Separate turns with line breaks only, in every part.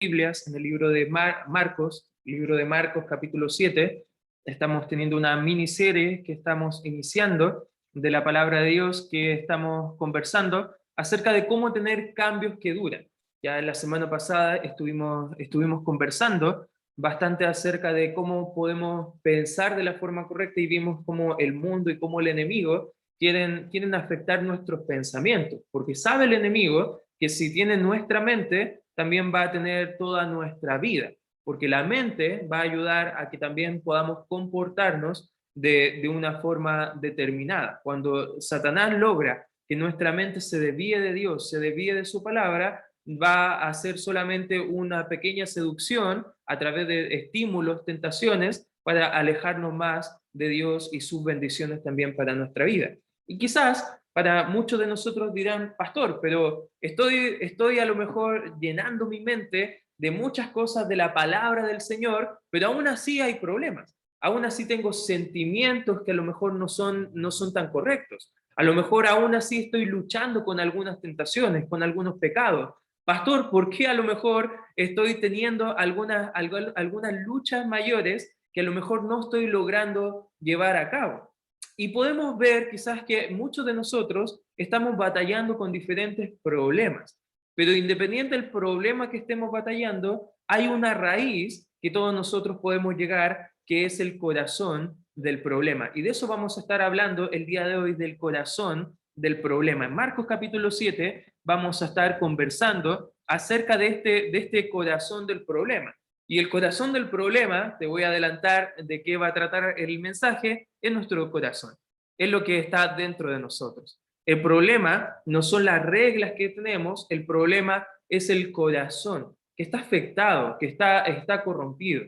Biblias en el libro de Marcos capítulo 7. Estamos teniendo una miniserie que estamos iniciando de la palabra de Dios, que estamos conversando acerca de cómo tener cambios que duran. Ya en la semana pasada estuvimos conversando bastante acerca de cómo podemos pensar de la forma correcta y vimos cómo el mundo y cómo el enemigo quieren afectar nuestros pensamientos, porque sabe el enemigo que si tiene nuestra mente, también va a tener toda nuestra vida, porque la mente va a ayudar a que también podamos comportarnos de una forma determinada. Cuando Satanás logra que nuestra mente se desvíe de Dios, se desvíe de su palabra, va a hacer solamente una pequeña seducción a través de estímulos, tentaciones, para alejarnos más de Dios y sus bendiciones también para nuestra vida. Y quizás para muchos de nosotros dirán, pastor, pero estoy a lo mejor llenando mi mente de muchas cosas de la palabra del Señor, pero aún así hay problemas. Aún así tengo sentimientos que a lo mejor no son tan correctos. A lo mejor aún así estoy luchando con algunas tentaciones, con algunos pecados. Pastor, ¿por qué a lo mejor estoy teniendo algunas luchas mayores que a lo mejor no estoy logrando llevar a cabo? Y podemos ver quizás que muchos de nosotros estamos batallando con diferentes problemas, pero independiente del problema que estemos batallando, hay una raíz que todos nosotros podemos llegar, que es el corazón del problema. Y de eso vamos a estar hablando el día de hoy, del corazón del problema. En Marcos capítulo 7 vamos a estar conversando acerca de este corazón del problema. Y el corazón del problema, te voy a adelantar de qué va a tratar el mensaje, es nuestro corazón. Es lo que está dentro de nosotros. El problema no son las reglas que tenemos, el problema es el corazón, que está afectado, que está corrompido.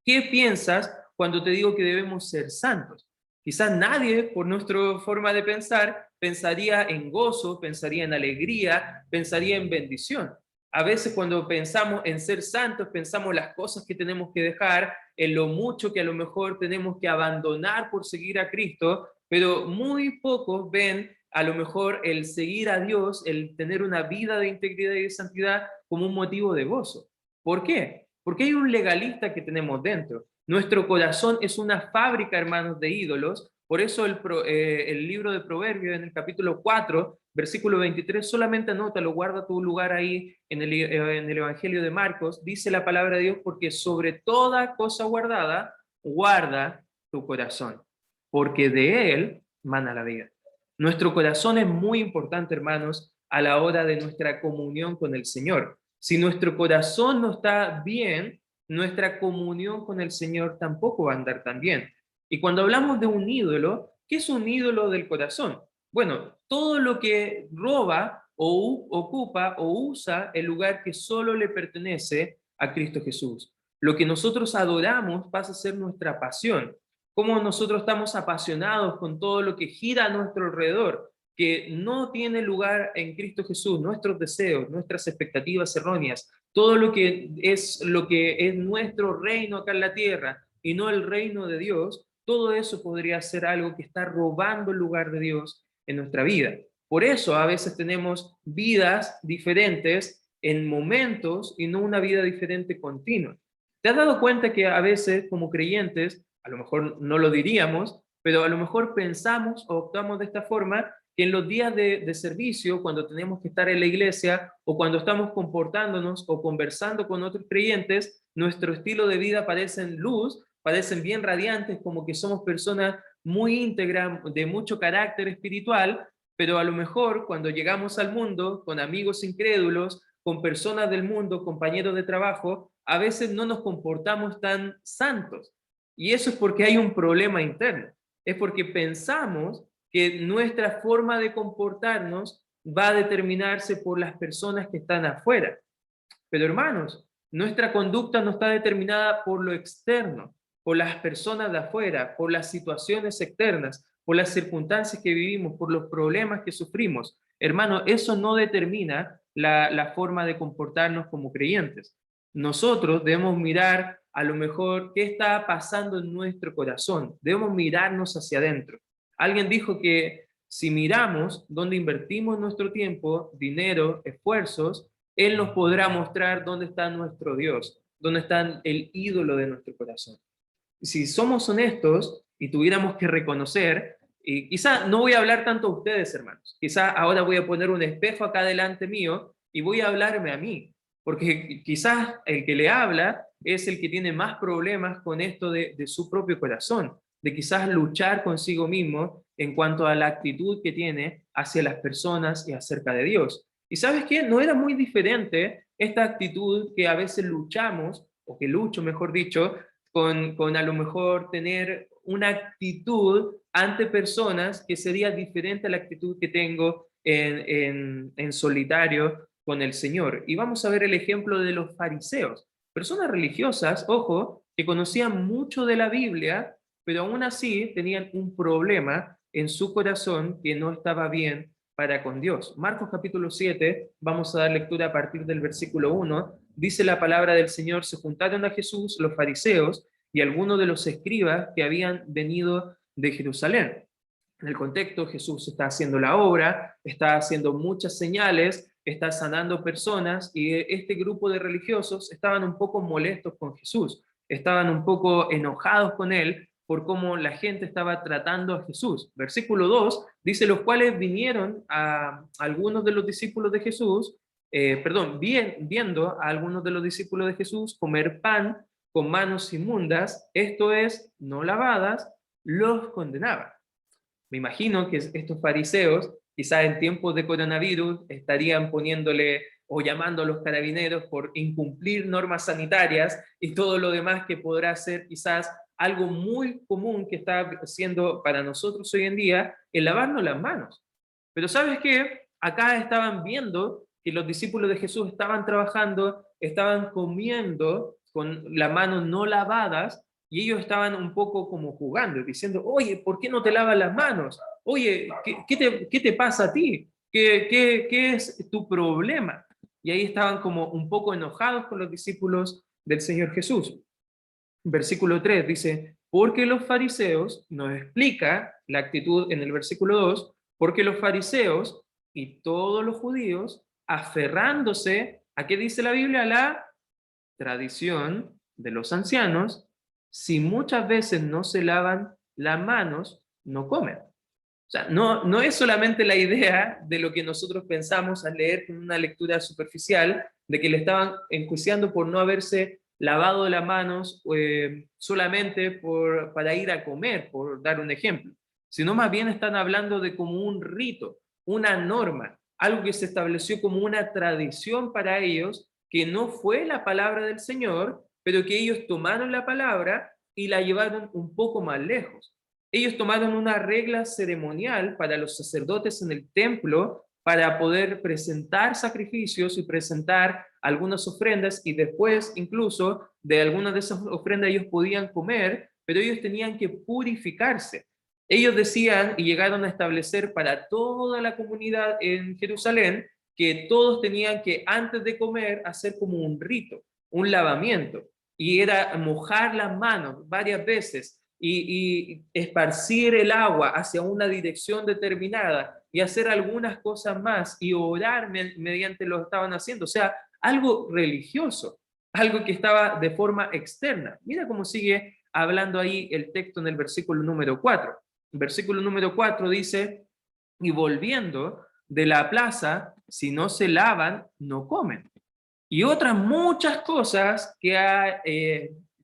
¿Qué piensas cuando te digo que debemos ser santos? Quizás nadie, por nuestra forma de pensar, pensaría en gozo, pensaría en alegría, pensaría en bendición. A veces cuando pensamos en ser santos, pensamos las cosas que tenemos que dejar, en lo mucho que a lo mejor tenemos que abandonar por seguir a Cristo, pero muy pocos ven a lo mejor el seguir a Dios, el tener una vida de integridad y de santidad como un motivo de gozo. ¿Por qué? Porque hay un legalista que tenemos dentro. Nuestro corazón es una fábrica, hermanos, de ídolos. Por eso el libro de Proverbios, en el capítulo 4, versículo 23, solamente anótalo, guarda tu lugar ahí en el Evangelio de Marcos. Dice la palabra de Dios, porque sobre toda cosa guardada, guarda tu corazón, porque de él mana la vida. Nuestro corazón es muy importante, hermanos, a la hora de nuestra comunión con el Señor. Si nuestro corazón no está bien, nuestra comunión con el Señor tampoco va a andar tan bien. Y cuando hablamos de un ídolo, ¿qué es un ídolo del corazón? Bueno, todo lo que roba o ocupa o usa el lugar que solo le pertenece a Cristo Jesús. Lo que nosotros adoramos pasa a ser nuestra pasión. Cómo nosotros estamos apasionados con todo lo que gira a nuestro alrededor, que no tiene lugar en Cristo Jesús, nuestros deseos, nuestras expectativas erróneas, todo lo que es nuestro reino acá en la tierra y no el reino de Dios, todo eso podría ser algo que está robando el lugar de Dios en nuestra vida. Por eso a veces tenemos vidas diferentes en momentos y no una vida diferente continua. ¿Te has dado cuenta que a veces como creyentes, a lo mejor no lo diríamos, pero a lo mejor pensamos o optamos de esta forma, que en los días de servicio, cuando tenemos que estar en la iglesia o cuando estamos comportándonos o conversando con otros creyentes, nuestro estilo de vida parecen luz, parecen bien radiantes, como que somos personas muy íntegras, de mucho carácter espiritual, pero a lo mejor cuando llegamos al mundo con amigos incrédulos, con personas del mundo, compañeros de trabajo, a veces no nos comportamos tan santos. Y eso es porque hay un problema interno. Es porque pensamos que nuestra forma de comportarnos va a determinarse por las personas que están afuera. Pero hermanos, nuestra conducta no está determinada por lo externo, por las personas de afuera, por las situaciones externas, por las circunstancias que vivimos, por los problemas que sufrimos. Hermano, eso no determina la forma de comportarnos como creyentes. Nosotros debemos mirar a lo mejor qué está pasando en nuestro corazón. Debemos mirarnos hacia adentro. Alguien dijo que si miramos dónde invertimos nuestro tiempo, dinero, esfuerzos, Él nos podrá mostrar dónde está nuestro Dios, dónde está el ídolo de nuestro corazón. Si somos honestos y tuviéramos que reconocer, y quizá no voy a hablar tanto a ustedes, hermanos, quizá ahora voy a poner un espejo acá delante mío y voy a hablarme a mí, porque quizás el que le habla es el que tiene más problemas con esto de su propio corazón, de quizás luchar consigo mismo en cuanto a la actitud que tiene hacia las personas y acerca de Dios. Y ¿sabes qué? No era muy diferente esta actitud que a veces luchamos, o que lucho, mejor dicho, con a lo mejor tener una actitud ante personas que sería diferente a la actitud que tengo en solitario con el Señor. Y vamos a ver el ejemplo de los fariseos, personas religiosas, ojo, que conocían mucho de la Biblia, pero aún así tenían un problema en su corazón que no estaba bien para con Dios. Marcos capítulo 7, vamos a dar lectura a partir del versículo 1, dice la palabra del Señor: se juntaron a Jesús los fariseos y algunos de los escribas que habían venido de Jerusalén. En el contexto, Jesús está haciendo la obra, está haciendo muchas señales, está sanando personas, y este grupo de religiosos estaban un poco molestos con Jesús, estaban un poco enojados con él por cómo la gente estaba tratando a Jesús. Versículo 2 dice: los cuales vinieron a algunos de los discípulos de Jesús, viendo a algunos de los discípulos de Jesús comer pan con manos inmundas, esto es, no lavadas, los condenaban. Me imagino que estos fariseos, quizás en tiempos de coronavirus, estarían poniéndole o llamando a los carabineros por incumplir normas sanitarias y todo lo demás que podrá ser quizás algo muy común que está siendo para nosotros hoy en día, el lavarnos las manos. Pero ¿sabes qué? Acá estaban viendo que los discípulos de Jesús estaban trabajando, estaban comiendo con las manos no lavadas, y ellos estaban un poco como jugando, diciendo: oye, ¿por qué no te lavas las manos? Oye, ¿qué te pasa a ti? ¿Qué es tu problema? Y ahí estaban como un poco enojados con los discípulos del Señor Jesús. Versículo 3 dice: porque los fariseos, nos explica la actitud en el versículo 2, porque los fariseos y todos los judíos, aferrándose a qué dice la Biblia, a la tradición de los ancianos, si muchas veces no se lavan las manos, no comen. O sea, no es solamente la idea de lo que nosotros pensamos al leer con una lectura superficial, de que le estaban enjuiciando por no haberse lavado las manos solamente para ir a comer, por dar un ejemplo, sino más bien están hablando de como un rito, una norma, algo que se estableció como una tradición para ellos, que no fue la palabra del Señor, pero que ellos tomaron la palabra y la llevaron un poco más lejos. Ellos tomaron una regla ceremonial para los sacerdotes en el templo para poder presentar sacrificios y presentar algunas ofrendas, y después incluso de algunas de esas ofrendas ellos podían comer, pero ellos tenían que purificarse. Ellos decían y llegaron a establecer para toda la comunidad en Jerusalén que todos tenían que, antes de comer, hacer como un rito, un lavamiento, y era mojar las manos varias veces y esparcir el agua hacia una dirección determinada y hacer algunas cosas más y orar mediante lo que estaban haciendo. O sea, algo religioso, algo que estaba de forma externa. Mira cómo sigue hablando ahí el texto en el versículo número 4. El versículo número 4 dice: y volviendo de la plaza, si no se lavan, no comen. Y otras muchas cosas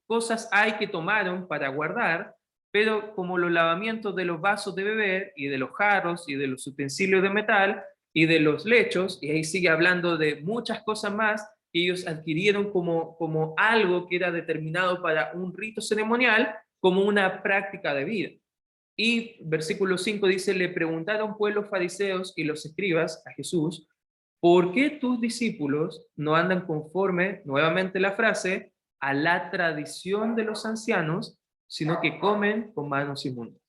cosas hay que tomaron para guardar, pero como los lavamientos de los vasos de beber y de los jarros y de los utensilios de metal y de los lechos, y ahí sigue hablando de muchas cosas más que ellos adquirieron como algo que era determinado para un rito ceremonial, como una práctica de vida. Y versículo 5 dice: le preguntaron pues los fariseos y los escribas a Jesús: ¿por qué tus discípulos no andan conforme, nuevamente la frase, a la tradición de los ancianos, sino que comen con manos inmundas?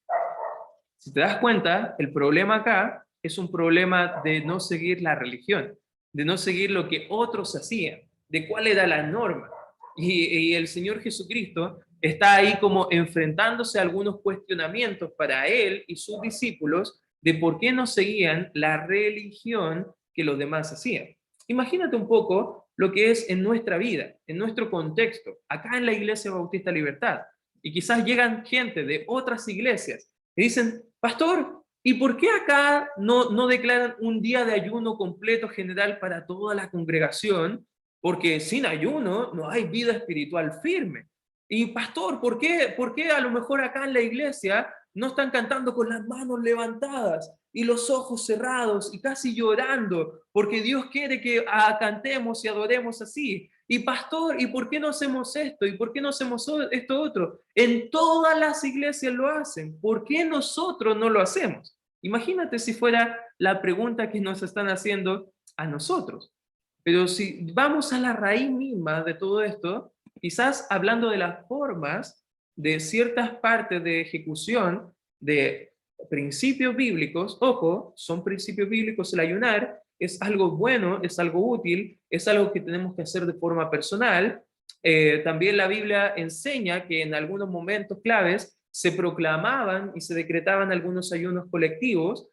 Si te das cuenta, el problema acá es un problema de no seguir la religión, de no seguir lo que otros hacían, de cuál era la norma. Y el Señor Jesucristo está ahí como enfrentándose a algunos cuestionamientos para él y sus discípulos de por qué no seguían la religión que los demás hacían. Imagínate un poco lo que es en nuestra vida, en nuestro contexto, acá en la Iglesia Bautista Libertad. Y quizás llegan gente de otras iglesias y dicen, pastor, ¿y por qué acá no declaran un día de ayuno completo general para toda la congregación? Porque sin ayuno no hay vida espiritual firme. Y pastor, ¿por qué a lo mejor acá en la iglesia no están cantando con las manos levantadas y los ojos cerrados y casi llorando, porque Dios quiere que cantemos y adoremos así? Y pastor, ¿y por qué no hacemos esto? ¿Y por qué no hacemos esto otro? En todas las iglesias lo hacen. ¿Por qué nosotros no lo hacemos? Imagínate si fuera la pregunta que nos están haciendo a nosotros. Pero si vamos a la raíz misma de todo esto, quizás hablando de las formas de ciertas partes de ejecución de principios bíblicos, ojo, son principios bíblicos el ayunar, es algo bueno, es algo útil, es algo que tenemos que hacer de forma personal. También la Biblia enseña que en algunos momentos claves se proclamaban y se decretaban algunos ayunos colectivos.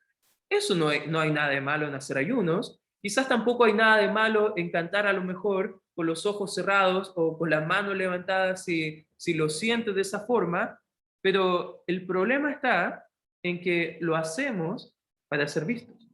Eso no hay nada de malo en hacer ayunos. Quizás tampoco hay nada de malo en cantar a lo mejor con los ojos cerrados o con las manos levantadas si lo sientes de esa forma, pero el problema está en que lo hacemos para ser vistos.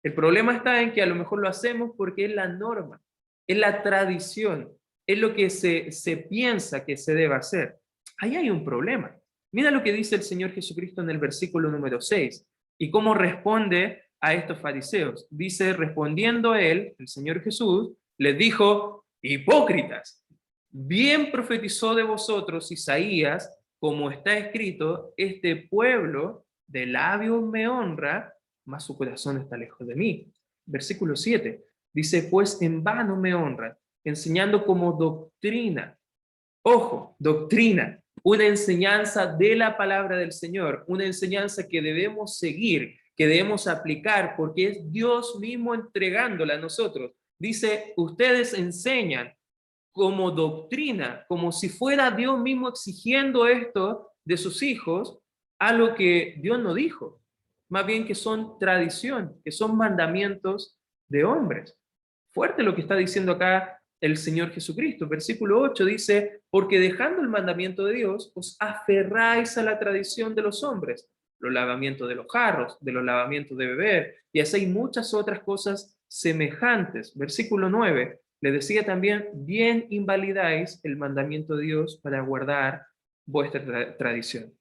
El problema está en que a lo mejor lo hacemos porque es la norma, es la tradición, es lo que se piensa que se debe hacer. Ahí hay un problema. Mira lo que dice el Señor Jesucristo en el versículo número 6 y cómo responde a estos fariseos. Dice, respondiendo él, el Señor Jesús, les dijo, hipócritas, bien profetizó de vosotros Isaías, como está escrito, este pueblo de labios me honra, mas su corazón está lejos de mí. Versículo 7 dice, pues en vano me honran, enseñando como doctrina. Ojo, doctrina, una enseñanza de la palabra del Señor, una enseñanza que debemos seguir, que debemos aplicar, porque es Dios mismo entregándola a nosotros. Dice, ustedes enseñan como doctrina, como si fuera Dios mismo exigiendo esto de sus hijos, a lo que Dios no dijo, más bien que son tradición, que son mandamientos de hombres. Fuerte lo que está diciendo acá el Señor Jesucristo. Versículo 8 dice, porque dejando el mandamiento de Dios, os aferráis a la tradición de los hombres, los lavamientos de los jarros, de los lavamientos de beber, y hacéis muchas otras cosas semejantes. Versículo 9, le decía también, bien invalidáis el mandamiento de Dios para guardar vuestra tradición.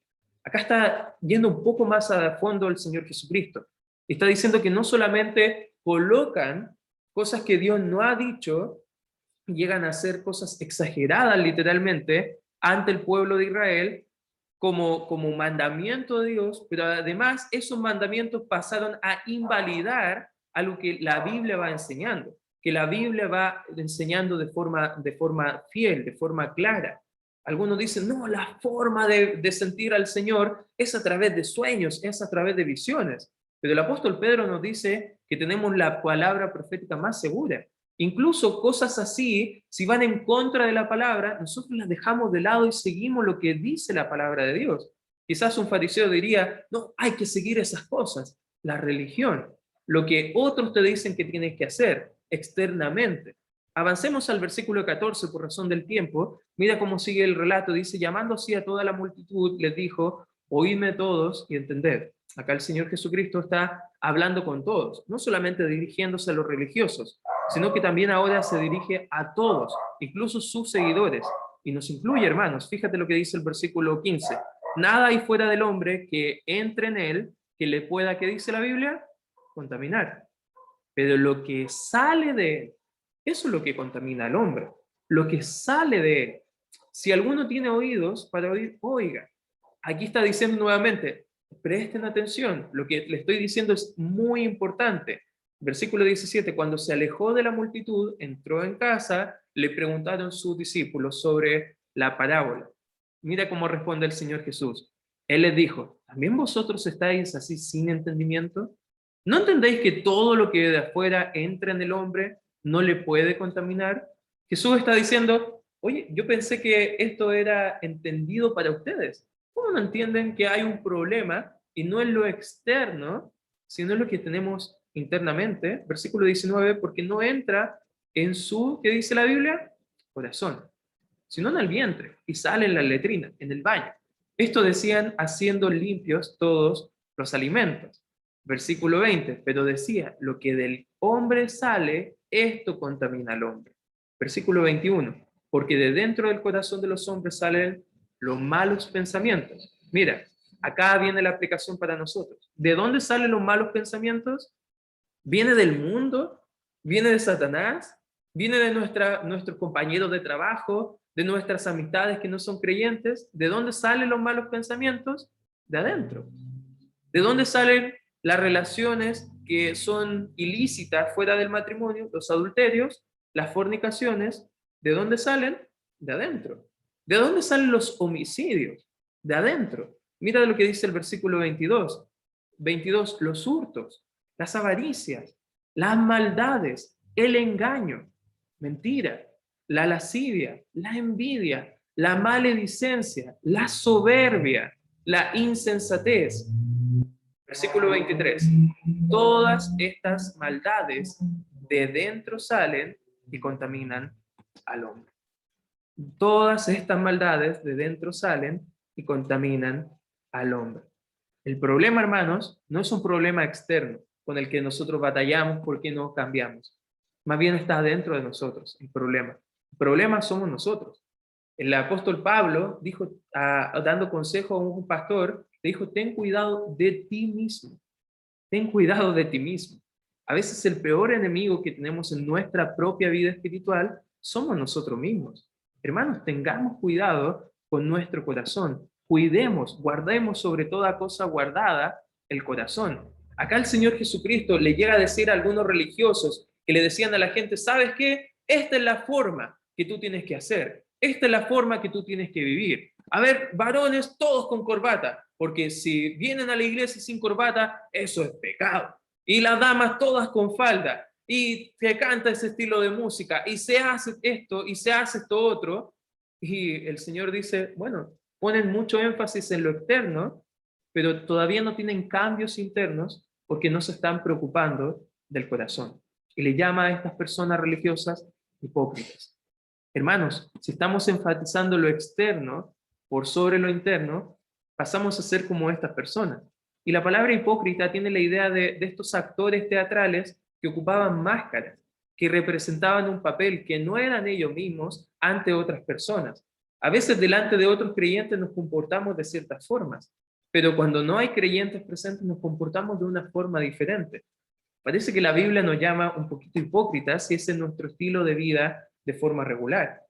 Acá está yendo un poco más a fondo el Señor Jesucristo. Está diciendo que no solamente colocan cosas que Dios no ha dicho, llegan a ser cosas exageradas literalmente ante el pueblo de Israel como mandamiento de Dios, pero además esos mandamientos pasaron a invalidar a lo que la Biblia va enseñando, que la Biblia va enseñando de forma fiel, de forma clara. Algunos dicen, no, la forma de sentir al Señor es a través de sueños, es a través de visiones. Pero el apóstol Pedro nos dice que tenemos la palabra profética más segura. Incluso cosas así, si van en contra de la palabra, nosotros las dejamos de lado y seguimos lo que dice la palabra de Dios. Quizás un fariseo diría, no, hay que seguir esas cosas, la religión, lo que otros te dicen que tienes que hacer externamente. Avancemos al versículo 14 por razón del tiempo. Mira cómo sigue el relato. Dice, llamando así a toda la multitud, les dijo, oídme todos y entended. Acá el Señor Jesucristo está hablando con todos, no solamente dirigiéndose a los religiosos, sino que también ahora se dirige a todos, incluso sus seguidores, y nos incluye, hermanos. Fíjate lo que dice el versículo 15. Nada hay fuera del hombre que entre en él, que le pueda, ¿qué dice la Biblia? Contaminar. Pero lo que sale de él, eso es lo que contamina al hombre. Lo que sale de él. Si alguno tiene oídos para oír, oiga. Aquí está diciendo nuevamente, presten atención, lo que le estoy diciendo es muy importante. Versículo 17, cuando se alejó de la multitud, entró en casa, le preguntaron sus discípulos sobre la parábola. Mira cómo responde el Señor Jesús. Él les dijo, ¿también vosotros estáis así sin entendimiento? ¿No entendéis que todo lo que de afuera entra en el hombre no le puede contaminar? Jesús está diciendo, oye, yo pensé que esto era entendido para ustedes. ¿Cómo no entienden que hay un problema y no es lo externo, sino lo que tenemos internamente, versículo 19, porque no entra en su, ¿qué dice la Biblia? Corazón, sino en el vientre, y sale en la letrina, en el baño. Esto decían haciendo limpios todos los alimentos. Versículo 20, pero decía, lo que del hombre sale, esto contamina al hombre. Versículo 21, porque de dentro del corazón de los hombres salen los malos pensamientos. Mira, acá viene la aplicación para nosotros. ¿De dónde salen los malos pensamientos? ¿Viene del mundo? ¿Viene de Satanás? ¿Viene de nuestros compañeros de trabajo? ¿De nuestras amistades que no son creyentes? ¿De dónde salen los malos pensamientos? De adentro. ¿De dónde salen las relaciones que son ilícitas fuera del matrimonio? Los adulterios, las fornicaciones. ¿De dónde salen? De adentro. ¿De dónde salen los homicidios? De adentro. Mira lo que dice el versículo 22. 22, los hurtos, las avaricias, las maldades, el engaño, mentira, la lascivia, la envidia, la maledicencia, la soberbia, la insensatez. Versículo 23. Todas estas maldades de dentro salen y contaminan al hombre. Todas estas maldades de dentro salen y contaminan al hombre. El problema, hermanos, no es un problema externo con el que nosotros batallamos porque no cambiamos. Más bien está dentro de nosotros el problema. El problema somos nosotros. El apóstol Pablo dijo, dando consejo a un pastor, le dijo, ten cuidado de ti mismo. Ten cuidado de ti mismo. A veces el peor enemigo que tenemos en nuestra propia vida espiritual somos nosotros mismos. Hermanos, tengamos cuidado con nuestro corazón. Cuidemos, guardemos sobre toda cosa guardada el corazón. Acá el Señor Jesucristo le llega a decir a algunos religiosos que le decían a la gente, ¿sabes qué? Esta es la forma que tú tienes que hacer. Esta es la forma que tú tienes que vivir. A ver, varones, todos con corbata, porque si vienen a la iglesia sin corbata, eso es pecado. Y las damas todas con falda, y se canta ese estilo de música, y se hace esto, y se hace esto otro, y el Señor dice, bueno, ponen mucho énfasis en lo externo, pero todavía no tienen cambios internos porque no se están preocupando del corazón. Y le llama a estas personas religiosas hipócritas. Hermanos, si estamos enfatizando lo externo por sobre lo interno, pasamos a ser como estas personas. Y la palabra hipócrita tiene la idea de estos actores teatrales que ocupaban máscaras, que representaban un papel que no eran ellos mismos ante otras personas. A veces delante de otros creyentes nos comportamos de ciertas formas, pero cuando no hay creyentes presentes nos comportamos de una forma diferente. Parece que la Biblia nos llama un poquito hipócritas si ese es nuestro estilo de vida de forma regular.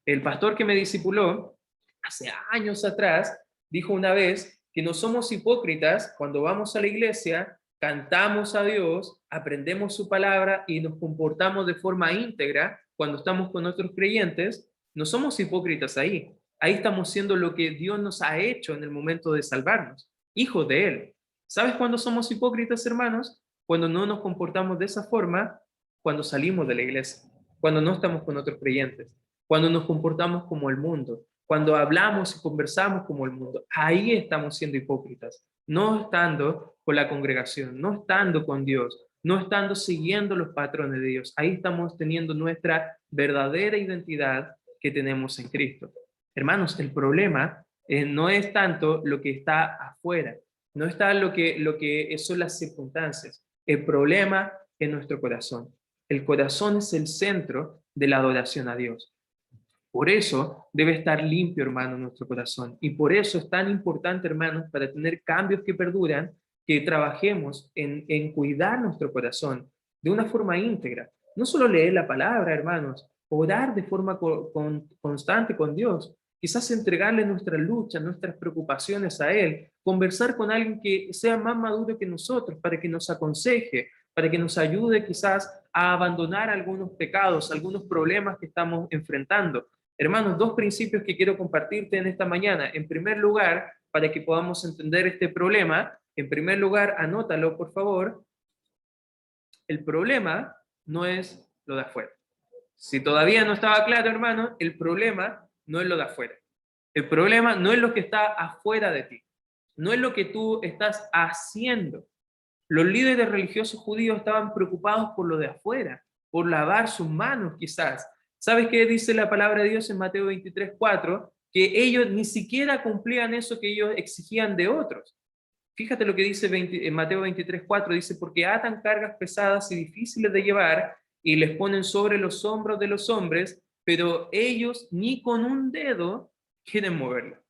El pastor que me discipuló hace años atrás dijo una vez que no somos hipócritas cuando vamos a la iglesia, cantamos a Dios, aprendemos su palabra y nos comportamos de forma íntegra cuando estamos con otros creyentes. No somos hipócritas ahí. Ahí estamos siendo lo que Dios nos ha hecho en el momento de salvarnos, hijos de Él. ¿Sabes cuándo somos hipócritas, hermanos? Cuando no nos comportamos de esa forma, cuando salimos de la iglesia, cuando no estamos con otros creyentes, cuando nos comportamos como el mundo, cuando hablamos y conversamos como el mundo. Ahí estamos siendo hipócritas, no estando con la congregación, no estando con Dios, no estando siguiendo los patrones de Dios. Ahí estamos teniendo nuestra verdadera identidad que tenemos en Cristo. Hermanos, el problema no es tanto lo que está afuera, no está lo que son las circunstancias. El problema es nuestro corazón. El corazón es el centro de la adoración a Dios. Por eso debe estar limpio, hermano, nuestro corazón. Y por eso es tan importante, hermanos, para tener cambios que perduran, que trabajemos en cuidar nuestro corazón de una forma íntegra. No solo leer la palabra, hermanos, orar de forma constante con Dios, quizás entregarle nuestras luchas, nuestras preocupaciones a Él, conversar con alguien que sea más maduro que nosotros para que nos aconseje, para que nos ayude quizás a abandonar algunos pecados, algunos problemas que estamos enfrentando. Hermanos, dos principios que quiero compartirte en esta mañana. En primer lugar, para que podamos entender este problema, en primer lugar, anótalo, por favor, el problema no es lo de afuera. Si todavía no estaba claro, hermano, el problema no es lo de afuera. El problema no es lo que está afuera de ti. No es lo que tú estás haciendo. Los líderes religiosos judíos estaban preocupados por lo de afuera, por lavar sus manos quizás. ¿Sabes qué dice la palabra de Dios en Mateo 23:4? Que ellos ni siquiera cumplían eso que ellos exigían de otros. Fíjate lo que dice en Mateo 23:4, dice, porque atan cargas pesadas y difíciles de llevar y les ponen sobre los hombros de los hombres, pero ellos ni con un dedo quieren moverla.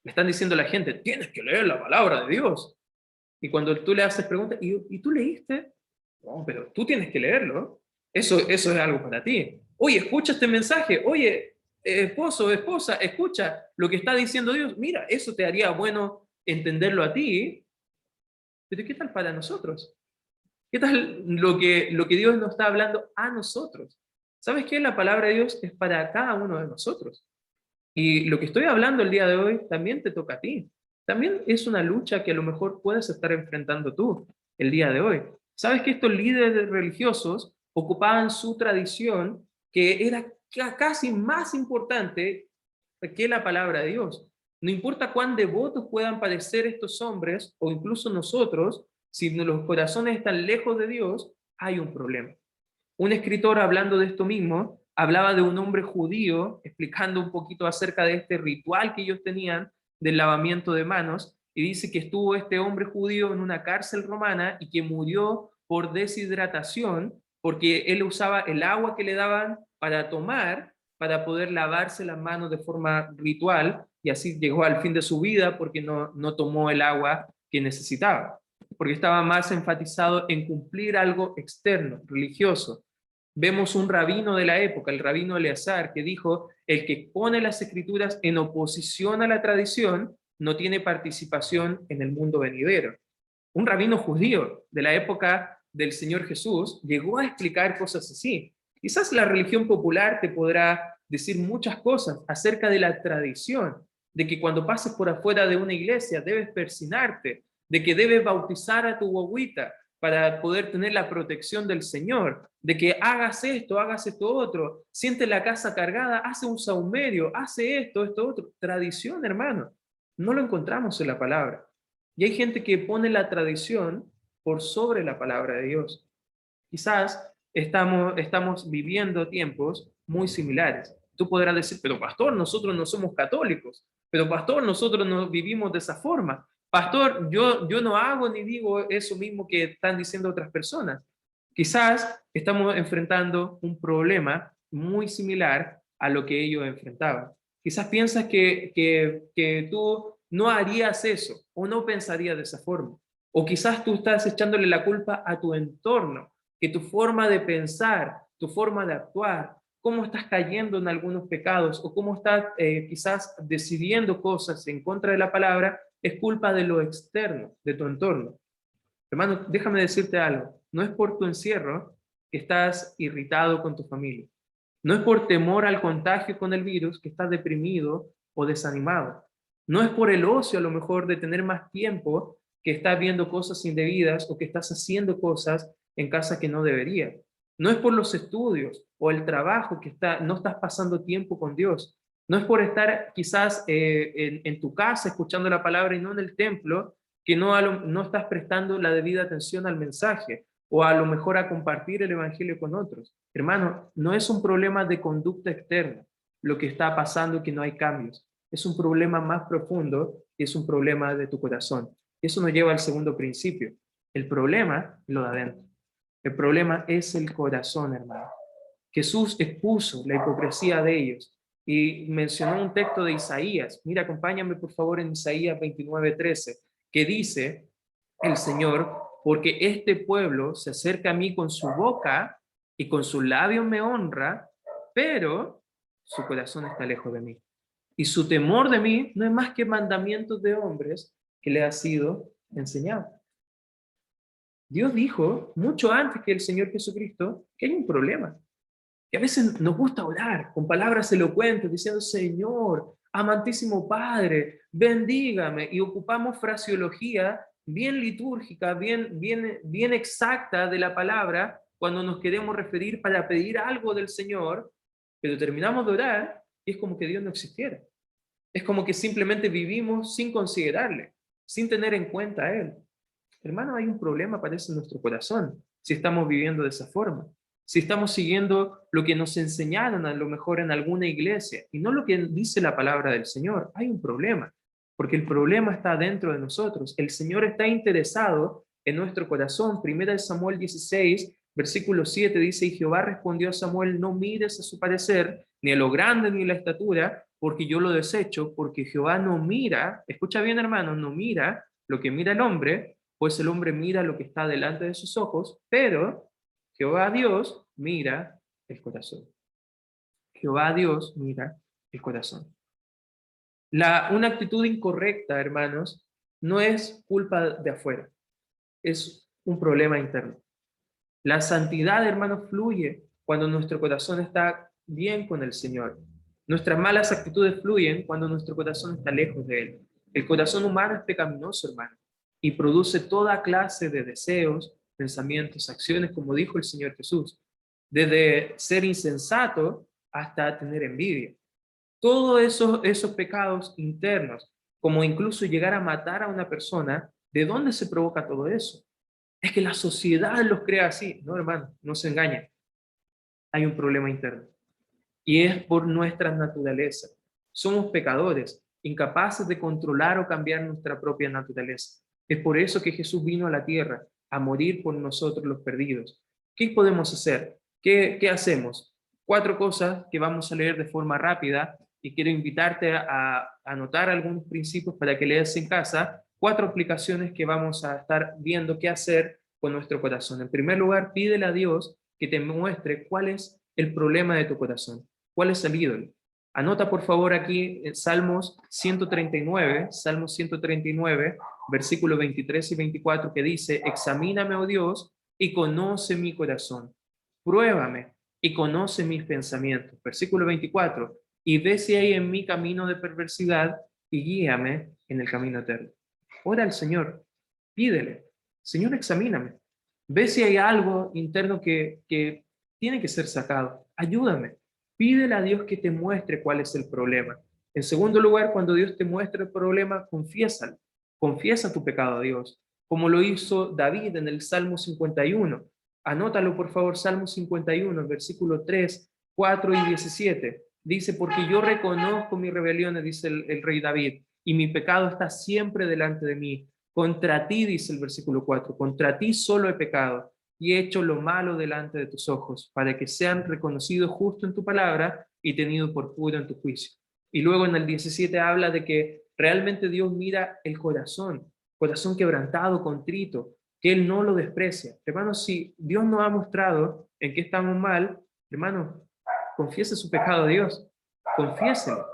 Le están diciendo a la gente, tienes que leer la palabra de Dios. Y cuando tú le haces preguntas, ¿y tú leíste? No, pero tú tienes que leerlo. Eso es algo para ti. Oye, escucha este mensaje. Oye, esposo, esposa, escucha lo que está diciendo Dios. Mira, eso te haría bueno entenderlo a ti. Pero ¿qué tal para nosotros? ¿Qué tal lo que Dios nos está hablando a nosotros? ¿Sabes qué? La palabra de Dios es para cada uno de nosotros. Y lo que estoy hablando el día de hoy también te toca a ti. También es una lucha que a lo mejor puedes estar enfrentando tú el día de hoy. ¿Sabes que estos líderes religiosos ocupaban su tradición, que era casi más importante que la palabra de Dios? No importa cuán devotos puedan parecer estos hombres o incluso nosotros, si los corazones están lejos de Dios, hay un problema. Un escritor, hablando de esto mismo, hablaba de un hombre judío, explicando un poquito acerca de este ritual que ellos tenían del lavamiento de manos, y dice que estuvo este hombre judío en una cárcel romana y que murió por deshidratación, porque él usaba el agua que le daban para tomar, para poder lavarse las manos de forma ritual, y así llegó al fin de su vida porque no tomó el agua que necesitaba, porque estaba más enfatizado en cumplir algo externo, religioso. Vemos un rabino de la época, el rabino Eleazar, que dijo, el que pone las escrituras en oposición a la tradición no tiene participación en el mundo venidero. Un rabino judío de la época del Señor Jesús llegó a explicar cosas así. Quizás la religión popular te podrá decir muchas cosas acerca de la tradición, de que cuando pases por afuera de una iglesia debes persinarte, de que debes bautizar a tu guagüita para poder tener la protección del Señor, de que hagas esto otro, siente la casa cargada, hace un saumerio, hace esto otro. Tradición, hermano. No lo encontramos en la palabra. Y hay gente que pone la tradición por sobre la palabra de Dios. Quizás estamos viviendo tiempos muy similares. Tú podrás decir, pero pastor, nosotros no somos católicos, pero pastor, nosotros no vivimos de esa forma. Pastor, yo no hago ni digo eso mismo que están diciendo otras personas. Quizás estamos enfrentando un problema muy similar a lo que ellos enfrentaban. Quizás piensas que tú no harías eso o no pensarías de esa forma. O quizás tú estás echándole la culpa a tu entorno, que tu forma de pensar, tu forma de actuar, cómo estás cayendo en algunos pecados o cómo estás quizás decidiendo cosas en contra de la palabra, es culpa de lo externo, de tu entorno. Hermano, déjame decirte algo. No es por tu encierro que estás irritado con tu familia. No es por temor al contagio con el virus que estás deprimido o desanimado. No es por el ocio a lo mejor de tener más tiempo que estás viendo cosas indebidas o que estás haciendo cosas en casa que no deberías. No es por los estudios o el trabajo que no estás pasando tiempo con Dios. No es por estar quizás en tu casa escuchando la palabra y no en el templo, que no estás prestando la debida atención al mensaje o a lo mejor a compartir el evangelio con otros. Hermano, no es un problema de conducta externa lo que está pasando, que no hay cambios. Es un problema más profundo y es un problema de tu corazón. Eso nos lleva al segundo principio. El problema lo de adentro. El problema es el corazón, hermano. Jesús expuso la hipocresía de ellos y mencionó un texto de Isaías. Mira, acompáñame por favor en Isaías 29:13, que dice el Señor, porque este pueblo se acerca a mí con su boca y con sus labios me honra, pero su corazón está lejos de mí. Y su temor de mí no es más que mandamientos de hombres que le ha sido enseñado. Dios dijo, mucho antes que el Señor Jesucristo, que hay un problema. Y a veces nos gusta orar con palabras elocuentes, diciendo, Señor, amantísimo Padre, bendígame. Y ocupamos fraseología bien litúrgica, bien exacta de la palabra, cuando nos queremos referir para pedir algo del Señor, pero terminamos de orar y es como que Dios no existiera. Es como que simplemente vivimos sin considerarle, sin tener en cuenta a Él. hermano, hay un problema, parece, en nuestro corazón, si estamos viviendo de esa forma. Si estamos siguiendo lo que nos enseñaron a lo mejor en alguna iglesia y no lo que dice la palabra del Señor, hay un problema, porque el problema está dentro de nosotros. El Señor está interesado en nuestro corazón. Primera de Samuel 16, versículo 7 dice, y Jehová respondió a Samuel, no mires a su parecer, ni a lo grande ni a la estatura, porque yo lo desecho, porque Jehová no mira, escucha bien hermano, no mira lo que mira el hombre, pues el hombre mira lo que está delante de sus ojos, pero Jehová Dios mira el corazón. Jehová Dios mira el corazón. Una actitud incorrecta, hermanos, no es culpa de afuera, es un problema interno. La santidad, hermanos, fluye cuando nuestro corazón está bien con el Señor. Nuestras malas actitudes fluyen cuando nuestro corazón está lejos de Él. El corazón humano es pecaminoso, hermano, y produce toda clase de deseos, pensamientos, acciones, como dijo el Señor Jesús, desde ser insensato hasta tener envidia. Todos esos pecados internos, como incluso llegar a matar a una persona, ¿de dónde se provoca todo eso? Es que la sociedad los crea así. No, hermano, no se engañen. Hay un problema interno. Y es por nuestra naturaleza. Somos pecadores, incapaces de controlar o cambiar nuestra propia naturaleza. Es por eso que Jesús vino a la tierra, a morir por nosotros los perdidos. ¿Qué podemos hacer? ¿Qué hacemos? 4 cosas que vamos a leer de forma rápida y quiero invitarte a anotar algunos principios para que leas en casa. 4 aplicaciones que vamos a estar viendo qué hacer con nuestro corazón. En primer lugar, pídele a Dios que te muestre cuál es el problema de tu corazón. ¿Cuál es el ídolo? Anota por favor aquí Salmos 139, versículos 23 y 24, que dice, examíname, oh Dios, y conoce mi corazón. Pruébame y conoce mis pensamientos. Versículo 24, y ve si hay en mí camino de perversidad y guíame en el camino eterno. Ora al Señor, pídele, Señor, examíname. Ve si hay algo interno que tiene que ser sacado. Ayúdame. Pídele a Dios que te muestre cuál es el problema. En segundo lugar, cuando Dios te muestre el problema, confiésalo. Confiesa tu pecado a Dios, como lo hizo David en el Salmo 51. Anótalo, por favor, Salmo 51, versículo 3, 4 y 17. Dice, porque yo reconozco mis rebeliones, dice el rey David, y mi pecado está siempre delante de mí. Contra ti, dice el versículo 4, contra ti solo he pecado y he hecho lo malo delante de tus ojos, para que sean reconocidos justo en tu palabra y tenido por puro en tu juicio. Y luego en el 17 habla de que realmente Dios mira el corazón quebrantado, contrito, que Él no lo desprecia. Hermanos, si Dios nos ha mostrado en qué estamos mal, hermanos, confiese su pecado a Dios, confiéselo,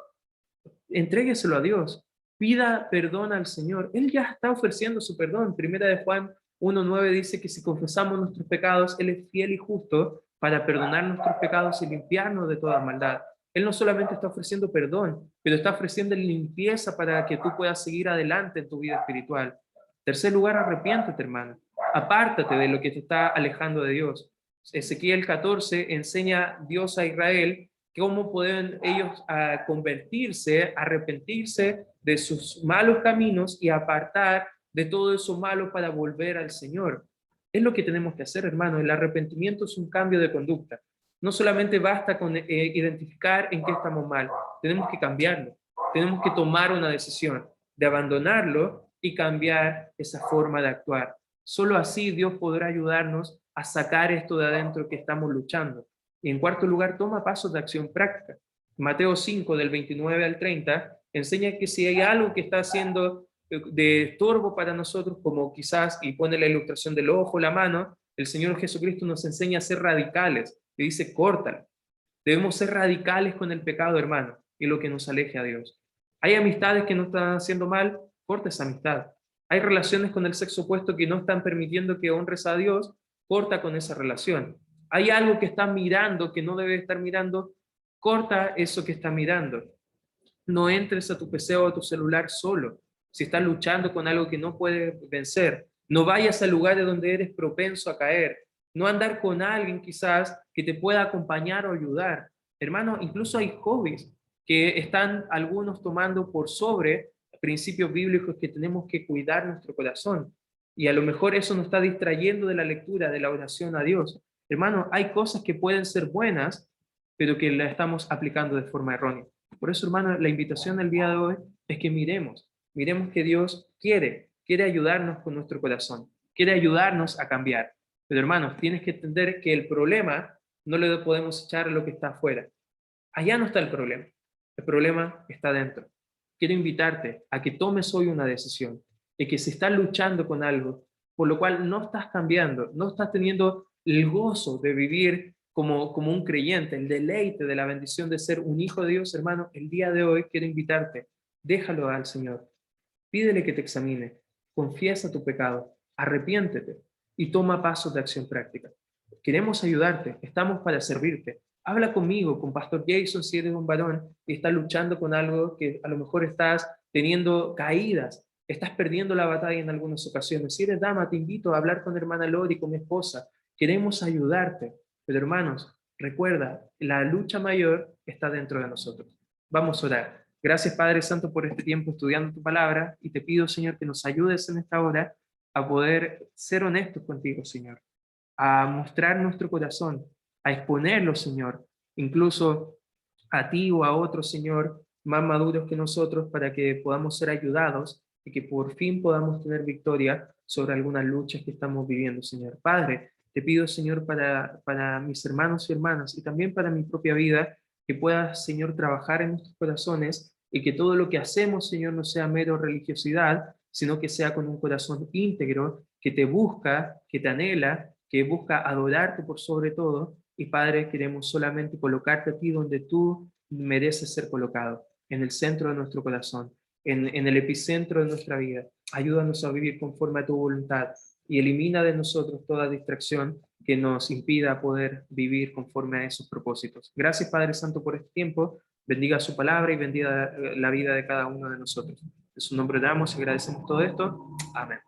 entrégueselo a Dios, pida perdón al Señor. Él ya está ofreciendo su perdón. Primera de Juan 1:9 dice que si confesamos nuestros pecados, Él es fiel y justo para perdonar nuestros pecados y limpiarnos de toda maldad. Él no solamente está ofreciendo perdón, pero está ofreciendo limpieza para que tú puedas seguir adelante en tu vida espiritual. Tercer lugar, arrepiéntete, hermano. Apártate de lo que te está alejando de Dios. Ezequiel 14 enseña Dios a Israel cómo pueden ellos convertirse, arrepentirse de sus malos caminos y apartar de todo eso malo para volver al Señor. Es lo que tenemos que hacer, hermano. El arrepentimiento es un cambio de conducta. No solamente basta con identificar en qué estamos mal, tenemos que cambiarlo. Tenemos que tomar una decisión de abandonarlo y cambiar esa forma de actuar. Solo así Dios podrá ayudarnos a sacar esto de adentro que estamos luchando. Y en cuarto lugar, toma pasos de acción práctica. Mateo 5, del 29 al 30, enseña que si hay algo que está haciendo de estorbo para nosotros, como quizás, y pone la ilustración del ojo, la mano, el Señor Jesucristo nos enseña a ser radicales, y dice, córtalo. Debemos ser radicales con el pecado, hermano, y lo que nos aleje a Dios. Hay amistades que no están haciendo mal, corta esa amistad. Hay relaciones con el sexo opuesto que no están permitiendo que honres a Dios, corta con esa relación. Hay algo que estás mirando que no debe estar mirando, corta eso que estás mirando. No entres a tu PC o a tu celular solo. Si estás luchando con algo que no puedes vencer, no vayas a lugares donde eres propenso a caer. No andar con alguien quizás que te pueda acompañar o ayudar. Hermano, incluso hay hobbies que están algunos tomando por sobre principios bíblicos que tenemos que cuidar nuestro corazón. y a lo mejor eso nos está distrayendo de la lectura, de la oración a Dios. Hermano, hay cosas que pueden ser buenas, pero que las estamos aplicando de forma errónea. Por eso, hermano, la invitación del día de hoy es que miremos que Dios quiere ayudarnos con nuestro corazón, quiere ayudarnos a cambiar. Pero hermanos, tienes que entender que el problema no le podemos echar a lo que está afuera. Allá no está el problema está dentro. Quiero invitarte a que tomes hoy una decisión, de que si estás luchando con algo, por lo cual no estás cambiando, no estás teniendo el gozo de vivir como un creyente, el deleite de la bendición de ser un hijo de Dios, hermano, el día de hoy quiero invitarte, déjalo al Señor, pídele que te examine, confiesa tu pecado, arrepiéntete y toma pasos de acción práctica. Queremos ayudarte, estamos para servirte. Habla conmigo, con Pastor Jason, si eres un varón y estás luchando con algo que a lo mejor estás teniendo caídas, estás perdiendo la batalla en algunas ocasiones. Si eres dama, te invito a hablar con hermana Lori, con mi esposa. Queremos ayudarte, pero hermanos, recuerda, la lucha mayor está dentro de nosotros. Vamos a orar. Gracias, Padre Santo, por este tiempo estudiando tu palabra, y te pido, Señor, que nos ayudes en esta hora a poder ser honestos contigo, Señor, a mostrar nuestro corazón, a exponerlo, Señor, incluso a ti o a otros, Señor, más maduros que nosotros, para que podamos ser ayudados y que por fin podamos tener victoria sobre algunas luchas que estamos viviendo, Señor. Padre, te pido, Señor, para mis hermanos y hermanas y también para mi propia vida, que puedas, Señor, trabajar en nuestros corazones y que todo lo que hacemos, Señor, no sea mero religiosidad, sino que sea con un corazón íntegro, que te busca, que te anhela, que busca adorarte por sobre todo. Y Padre, queremos solamente colocarte a ti donde tú mereces ser colocado, en el centro de nuestro corazón, en el epicentro de nuestra vida. Ayúdanos a vivir conforme a tu voluntad y elimina de nosotros toda distracción que nos impida poder vivir conforme a esos propósitos. Gracias, Padre Santo, por este tiempo. Bendiga su palabra y bendiga la vida de cada uno de nosotros. En su nombre damos y agradecemos todo esto. Amén.